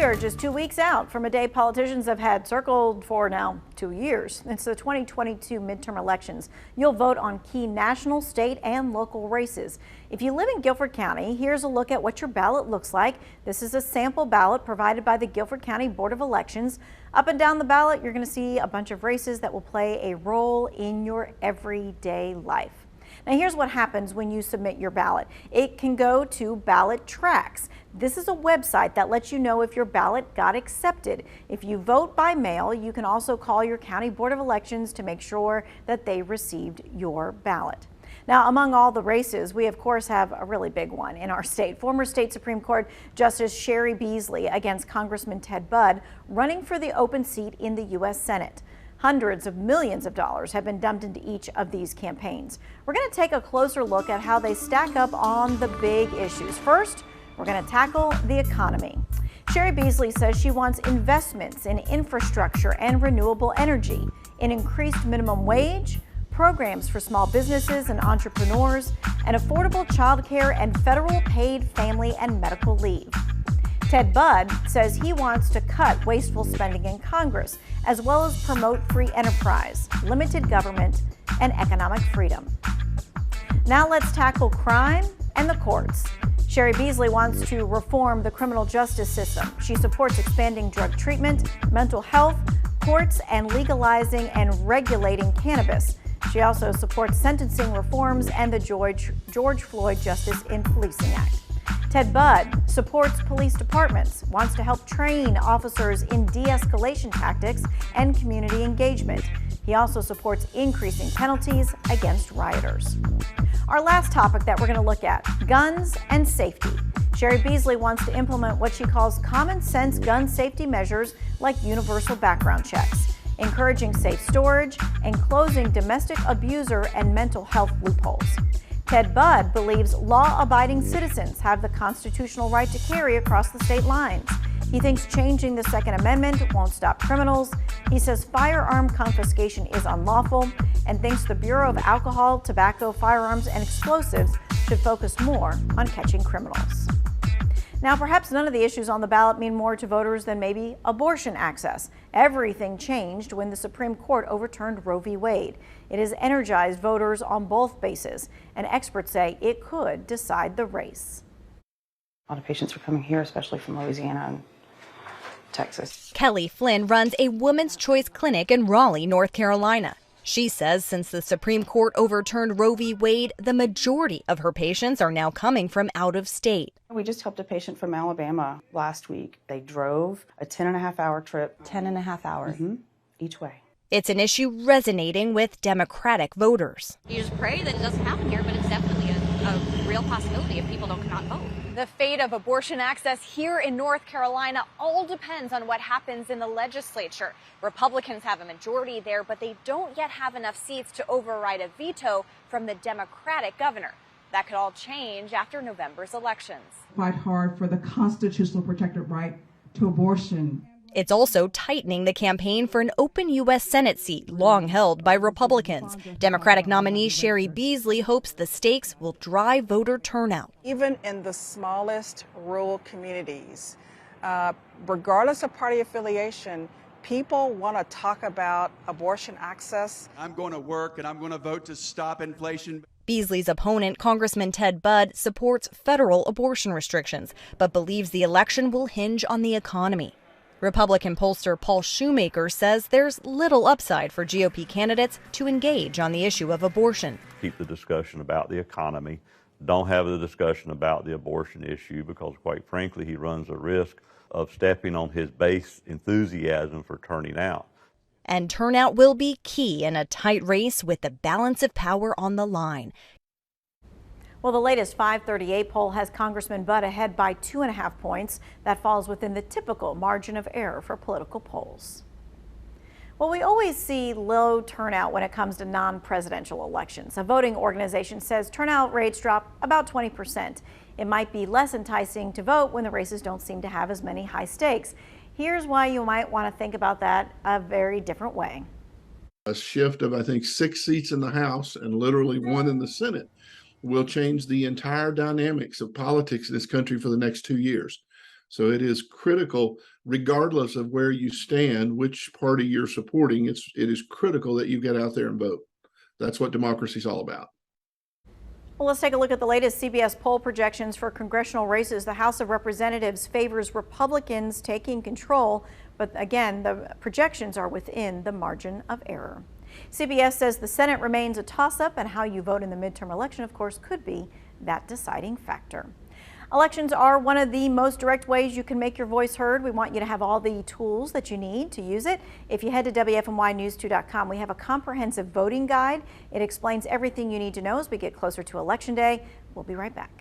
We are just 2 weeks out from a day politicians have had circled for now 2 years. It's the 2022 midterm elections. You'll vote on key national, state, and local races. If you live in Guilford County, here's a look at what your ballot looks like. This is a sample ballot provided by the Guilford County Board of Elections. Up and down the ballot, you're going to see a bunch of races that will play a role in your everyday life. Now here's what happens when you submit your ballot. It can go to Ballot Tracks. This is a website that lets you know if your ballot got accepted. If you vote by mail, you can also call your County Board of Elections to make sure that they received your ballot. Now, among all the races, we of course have a really big one in our state. Former state Supreme Court Justice Cheri Beasley against Congressman Ted Budd running for the open seat in the U.S. Senate. Hundreds of millions of dollars have been dumped into each of these campaigns. We're going to take a closer look at how they stack up on the big issues. First, we're going to tackle the economy. Cheri Beasley says she wants investments in infrastructure and renewable energy, an increased minimum wage, programs for small businesses and entrepreneurs, and affordable child care and federal paid family and medical leave. Ted Budd says he wants to cut wasteful spending in Congress, as well as promote free enterprise, limited government, and economic freedom. Now let's tackle crime and the courts. Cheri Beasley wants to reform the criminal justice system. She supports expanding drug treatment, mental health, courts, and legalizing and regulating cannabis. She also supports sentencing reforms and the George Floyd Justice in Policing Act. Ted Budd supports police departments, wants to help train officers in de-escalation tactics and community engagement. He also supports increasing penalties against rioters. Our last topic that we're going to look at, guns and safety. Cheri Beasley wants to implement what she calls common sense gun safety measures like universal background checks, encouraging safe storage, and closing domestic abuser and mental health loopholes. Ted Budd believes law-abiding citizens have the constitutional right to carry across the state lines. He thinks changing the Second Amendment won't stop criminals. He says firearm confiscation is unlawful and thinks the Bureau of Alcohol, Tobacco, Firearms, and Explosives should focus more on catching criminals. Now, perhaps none of the issues on the ballot mean more to voters than maybe abortion access. Everything changed when the Supreme Court overturned Roe v. Wade. It has energized voters on both bases, and experts say it could decide the race. A lot of patients are coming here, especially from Louisiana and Texas. Kelly Flynn runs a women's choice clinic in Raleigh, North Carolina. She says since the Supreme Court overturned Roe v. Wade, the majority of her patients are now coming from out of state. We just helped a patient from Alabama last week. They drove a 10.5-hour trip. 10.5 hours. Each way. It's an issue resonating with Democratic voters. You just pray that it doesn't happen here, but it's definitely a real possibility if people don't come out and vote. The fate of abortion access here in North Carolina all depends on what happens in the legislature. Republicans have a majority there, but they don't yet have enough seats to override a veto from the Democratic governor. That could all change after November's elections. Fight hard for the constitutional protected right to abortion. It's also tightening the campaign for an open U.S. Senate seat long held by Republicans. Democratic nominee Cheri Beasley hopes the stakes will drive voter turnout. Even in the smallest rural communities, regardless of party affiliation, people want to talk about abortion access. I'm going to work and I'm going to vote to stop inflation. Beasley's opponent, Congressman Ted Budd, supports federal abortion restrictions, but believes the election will hinge on the economy. Republican pollster Paul Shoemaker says there's little upside for GOP candidates to engage on the issue of abortion. Keep the discussion about the economy. Don't have the discussion about the abortion issue because, quite frankly, he runs a risk of stepping on his base enthusiasm for turning out. And turnout will be key in a tight race with the balance of power on the line. Well, the latest 538 poll has Congressman Budd ahead by 2.5 points. That falls within the typical margin of error for political polls. Well, we always see low turnout when it comes to non-presidential elections. A voting organization says turnout rates drop about 20%. It might be less enticing to vote when the races don't seem to have as many high stakes. Here's why you might want to think about that a very different way. A shift of, I think, 6 seats in the House and literally 1 in the Senate will change the entire dynamics of politics in this country for the next 2 years. So it is critical, regardless of where you stand, which party you're supporting, it is critical that you get out there and vote. That's what democracy is all about. Well, let's take a look at the latest CBS poll projections for congressional races. The House of Representatives favors Republicans taking control, but again, the projections are within the margin of error. CBS says the Senate remains a toss-up, and how you vote in the midterm election, of course, could be that deciding factor. Elections are one of the most direct ways you can make your voice heard. We want you to have all the tools that you need to use it. If you head to WFMYnews2.com, we have a comprehensive voting guide. It explains everything you need to know as we get closer to Election Day. We'll be right back.